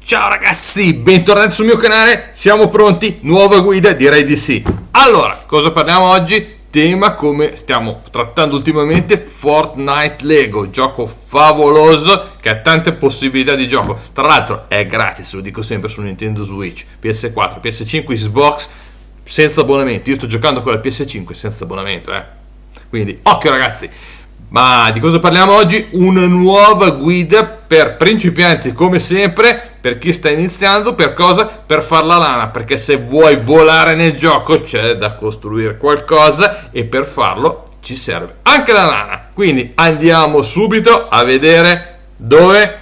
Ciao ragazzi, bentornati sul mio canale, siamo pronti? Nuova guida? Direi di sì. Allora, cosa parliamo oggi? Tema, come stiamo trattando ultimamente, Fortnite Lego, gioco favoloso che ha tante possibilità di gioco. Tra l'altro è gratis, lo dico sempre, su Nintendo Switch, PS4, PS5, Xbox senza abbonamento. Io sto giocando con la PS5 senza abbonamento, quindi occhio ragazzi. Ma di cosa parliamo oggi? Una nuova guida per principianti, come sempre, per chi sta iniziando. Per cosa? Per far la lana, perché se vuoi volare nel gioco c'è da costruire qualcosa e per farlo ci serve anche la lana. Quindi andiamo subito a vedere dove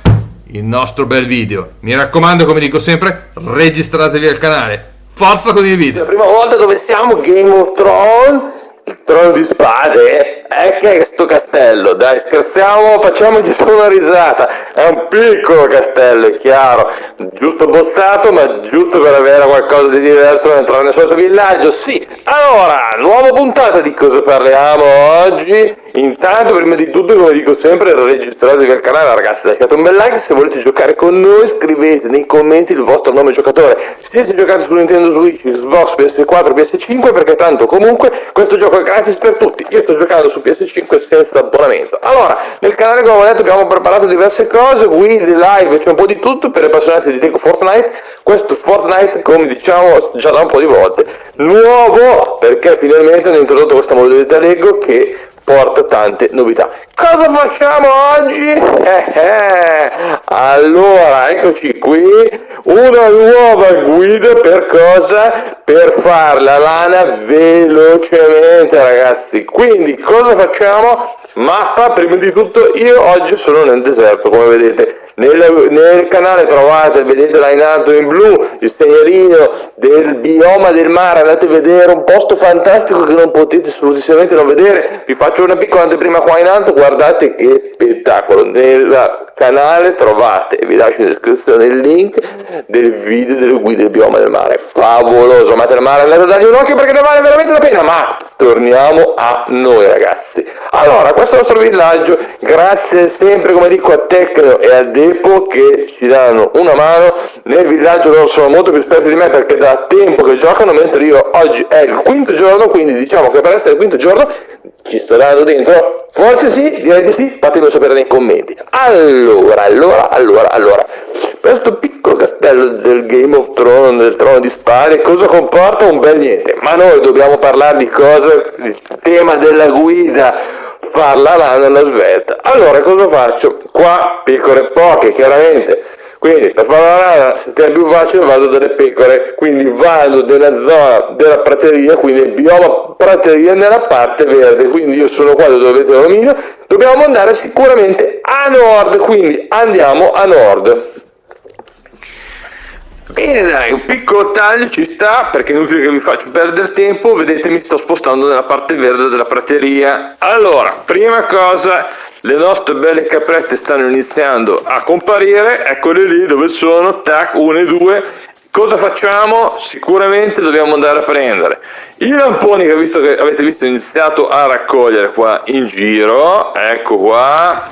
il nostro bel video. Mi raccomando, come dico sempre, registratevi al canale. Forza con il video. La prima volta dove siamo? Game of Thrones, il trono di spade. Che è sto castello? Dai, scherziamo, facciamoci solo una risata. È un piccolo castello, è chiaro, giusto bossato, ma giusto per avere qualcosa di diverso da entrare nel solito villaggio. Sì, allora, nuova puntata. Di cosa parliamo oggi? Intanto, prima di tutto, come dico sempre, registratevi al canale, ragazzi, lasciate un bel like. Se volete giocare con noi, scrivete nei commenti il vostro nome giocatore, se giocate su Nintendo Switch, Xbox, PS4, PS5, perché tanto comunque questo gioco è gratis per tutti. Io sto giocando su PS5 senza abbonamento. Allora, nel canale, come ho detto, abbiamo preparato diverse cose, guide, live, c'è un po' di tutto per gli appassionati di Lego Fortnite. Questo Fortnite, come diciamo già da un po' di volte, nuovo, perché finalmente hanno introdotto questa modalità Lego che porta tante novità. Cosa facciamo oggi? Allora, eccoci qui, una nuova guida per cosa? Per fare la lana velocemente, ragazzi. Quindi, cosa facciamo? Mappa, prima di tutto, io oggi sono nel deserto, come vedete. Nel canale trovate, vedete là in alto in blu, il segnalino del bioma del mare. Andate a vedere un posto fantastico che non potete assolutamente non vedere. Vi faccio una piccola anteprima qua in alto, guardate che spettacolo. Nel canale trovate, vi lascio in descrizione il link del video delle guide del bioma del mare. Favoloso, amate il mare, andate a dargli un occhio perché ne vale veramente la pena. Ma torniamo a noi, ragazzi. Allora, questo è il nostro villaggio, grazie sempre, come dico, a Tecno e a Depo che ci danno una mano. Nel villaggio loro sono molto più esperti di me perché da tempo che giocano, mentre io oggi è il quinto giorno, quindi diciamo che per essere il quinto giorno ci sto dando dentro. Forse sì, direi di sì, fatemelo sapere nei commenti. Allora, questo piccolo castello del Game of Thrones, del trono di spade, cosa comporta? Un bel niente. Ma noi dobbiamo parlare di cosa? Il tema della guida, far la lana alla svelta. Allora, cosa faccio? Qua pecore poche, chiaramente. Quindi per fare la lana, se è più facile, vado dalle pecore, quindi vado nella zona della prateria, quindi il bioma prateria nella parte verde, quindi io sono qua dove vedete l'omino. Dobbiamo andare sicuramente a nord, quindi andiamo a nord. Bene, dai, un piccolo taglio ci sta, perché è inutile che vi faccio perdere tempo. Vedete, mi sto spostando nella parte verde della prateria. Allora, prima cosa, le nostre belle caprette stanno iniziando a comparire, eccole lì dove sono, tac, 1 e 2. Cosa facciamo? Sicuramente dobbiamo andare a prendere i lamponi che avete visto iniziato a raccogliere qua in giro. Ecco qua,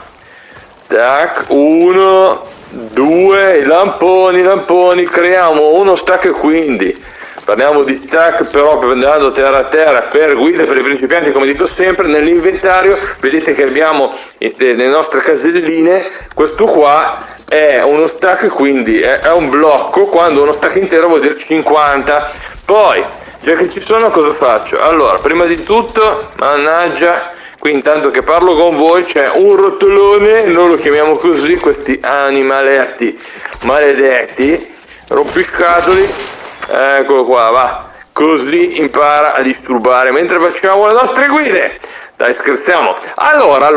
tac, 1, 2, i lamponi, creiamo uno stack. Quindi parliamo di stack, però andando terra a terra, per guide per i principianti, come dico sempre. Nell'inventario vedete che abbiamo le nostre caselline, questo qua è uno stack, quindi è un blocco, quando uno stack intero vuol dire 50. Poi, già che ci sono, cosa faccio? Allora, prima di tutto, mannaggia, qui intanto che parlo con voi c'è un rotolone, noi lo chiamiamo così, questi animaletti maledetti, rompiscatoli, eccolo qua, va, così impara a disturbare mentre facciamo le nostre guide. Dai, scherziamo. Allora,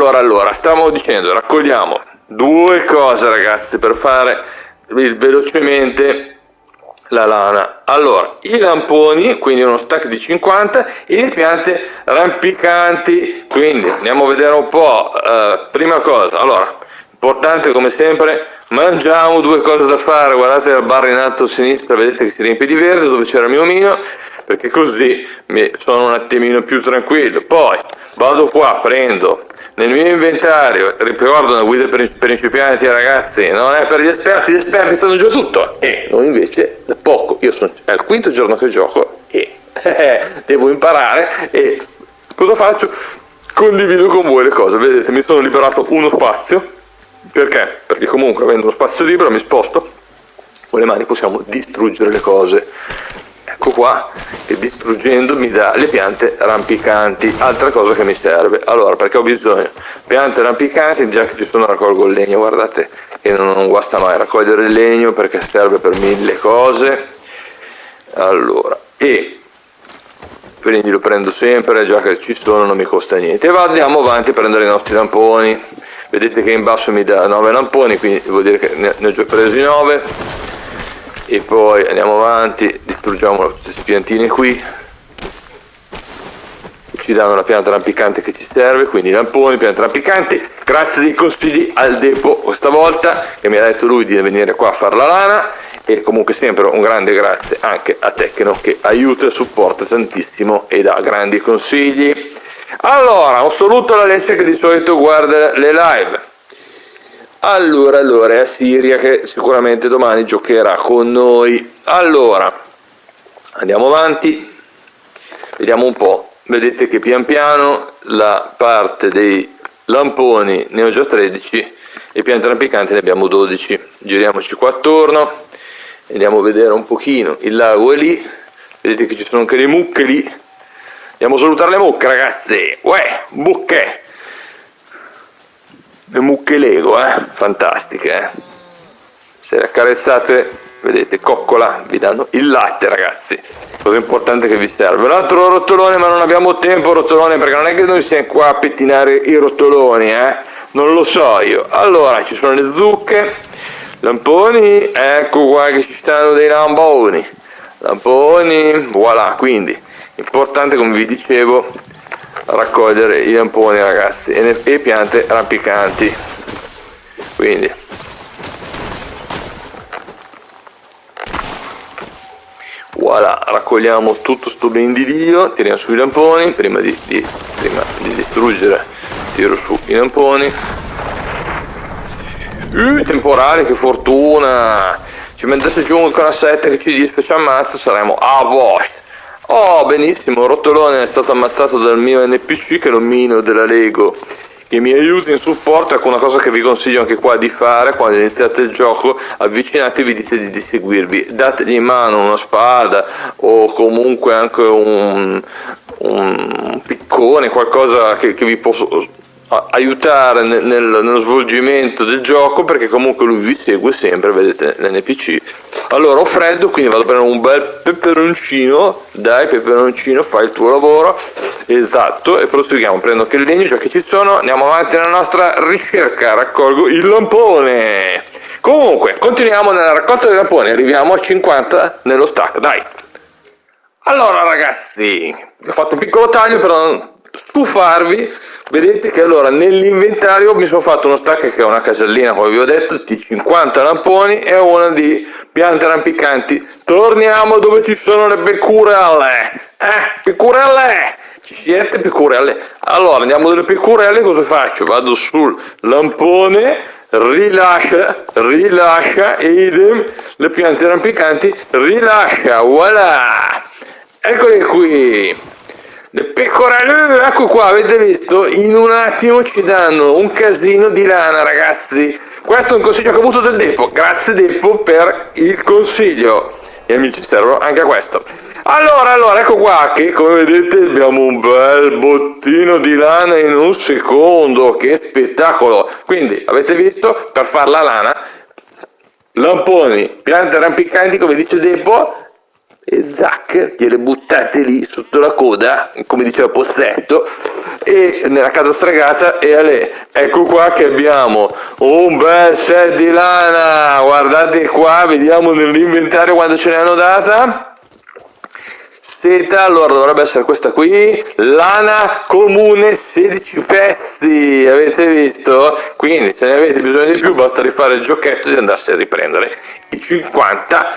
stavo dicendo, raccogliamo due cose, ragazzi, per fare velocemente la lana. Allora, i lamponi, quindi uno stack di 50, e le piante rampicanti. Quindi andiamo a vedere un po'. Prima cosa, allora, importante come sempre, mangiamo. Due cose da fare, guardate la barra in alto a sinistra, vedete che si riempie di verde, dove c'era il mio omino. perché così sono un attimino più tranquillo. Poi vado qua, prendo nel mio inventario, ricordo una guida per principianti, ragazzi, non è per gli esperti sanno già tutto, e noi invece da poco, è il quinto giorno che gioco e devo imparare, e cosa faccio? Condivido con voi le cose. Vedete, mi sono liberato uno spazio, perché? Perché comunque avendo uno spazio libero mi sposto, con le mani possiamo distruggere le cose. Ecco qua, che distruggendo mi dà le piante rampicanti, altra cosa che mi serve. Allora, perché ho bisogno? Piante rampicanti, già che ci sono raccolgo il legno, guardate che non guasta mai raccogliere il legno perché serve per mille cose. Allora, e quindi lo prendo sempre, già che ci sono non mi costa niente. E andiamo avanti a prendere i nostri lamponi. Vedete che in basso mi dà 9 lamponi, quindi vuol dire che ne ho già presi 9. E poi andiamo avanti, distruggiamo queste piantine qui, ci danno la pianta rampicante che ci serve, quindi lamponi, piante rampicanti. Grazie dei consigli al Depo questa volta, che mi ha detto lui di venire qua a fare la lana, e comunque sempre un grande grazie anche a Tecno che aiuta e supporta tantissimo e dà grandi consigli. Allora, un saluto all'Alessia che di solito guarda le live. Allora, è Siria che sicuramente domani giocherà con noi. Allora, andiamo avanti, vediamo un po'. Vedete che pian piano la parte dei lamponi ne ho già 13 e piante rampicanti ne abbiamo 12. Giriamoci qua attorno, andiamo a vedere un pochino. Il lago è lì, vedete che ci sono anche le mucche lì. Andiamo a salutare le mucche, ragazzi. Uè, mucche! Le mucche Lego, fantastiche, Se le accarezzate, vedete, coccola, vi danno il latte, ragazzi. Cosa importante che vi serve. Un altro rotolone, ma non abbiamo tempo, rotolone, perché non è che noi siamo qua a pettinare i rotoloni, Non lo so io. Allora, ci sono le zucche, lamponi, ecco qua che ci stanno dei lamponi, voilà, quindi, importante, come vi dicevo, raccogliere i lamponi, ragazzi, e piante rampicanti. Quindi voilà, raccogliamo tutto sto ben di Dio, tiriamo sui lamponi, prima di distruggere tiro su i lamponi. Temporale, che fortuna, ci mettesse giù un con 7 che ci dice ci ammazza, saremo a voce. Oh, benissimo, Rotolone è stato ammazzato dal mio NPC, che è l'omino della Lego, che mi aiuta in supporto. Ecco, una cosa che vi consiglio anche qua di fare quando iniziate il gioco: avvicinatevi, dite di seguirvi, dategli in mano una spada o comunque anche un piccone, qualcosa che vi posso aiutare nello svolgimento del gioco, perché comunque lui vi segue sempre, vedete l'NPC. Allora ho freddo, quindi vado a prendere un bel peperoncino. Dai, peperoncino, fai il tuo lavoro. Esatto, e proseguiamo, prendo anche il legno già che ci sono, andiamo avanti nella nostra ricerca, raccolgo il lampone. Comunque continuiamo nella raccolta dei lamponi, arriviamo a 50 nello stack, dai. Allora ragazzi, ho fatto un piccolo taglio per non stufarvi. Vedete che allora nell'inventario mi sono fatto uno stack che è una casellina, come vi ho detto, di 50 lamponi e una di piante rampicanti. Torniamo dove ci sono le pecorelle. Pecorelle! Ci siete, pecorelle? Allora andiamo delle pecorelle, cosa faccio? Vado sul lampone, rilascia, idem, le piante rampicanti, rilascia, voilà! Eccole qui! Le pecorelle, ecco qua, avete visto? In un attimo ci danno un casino di lana, ragazzi. Questo è un consiglio che ho avuto del Depo. Grazie Depo per il consiglio. Gli amici servono anche a questo. Allora, ecco qua che, come vedete, abbiamo un bel bottino di lana in un secondo. Che spettacolo! Quindi, avete visto, per fare la lana, lamponi, piante rampicanti, come dice Depo, e zac, gliele buttate lì sotto la coda, come diceva Pozzetto, e nella casa stregata, e ale. Ecco qua che abbiamo un bel set di lana, guardate qua, vediamo nell'inventario quando ce ne hanno data. Seta, allora dovrebbe essere questa qui, lana comune 16 pezzi, avete visto? Quindi se ne avete bisogno di più basta rifare il giochetto di andarsi a riprendere i 50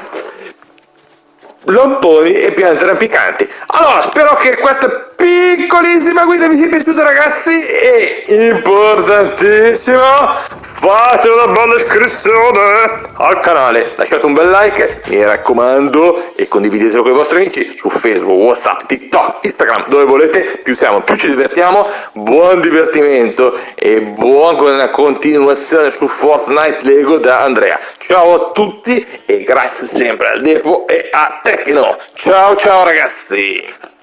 lamponi e piante rampicanti. Allora, spero che questa piccolissima guida vi sia piaciuta, ragazzi, e importantissimo, fate una bella iscrizione al canale, lasciate un bel like, mi raccomando, e condividetelo con i vostri amici su Facebook, WhatsApp, TikTok, Instagram, dove volete. Più siamo, più ci divertiamo. Buon divertimento e buona continuazione su Fortnite Lego da Andrea. Ciao a tutti e grazie sempre al Depo e a Tecno. Ciao ciao ragazzi.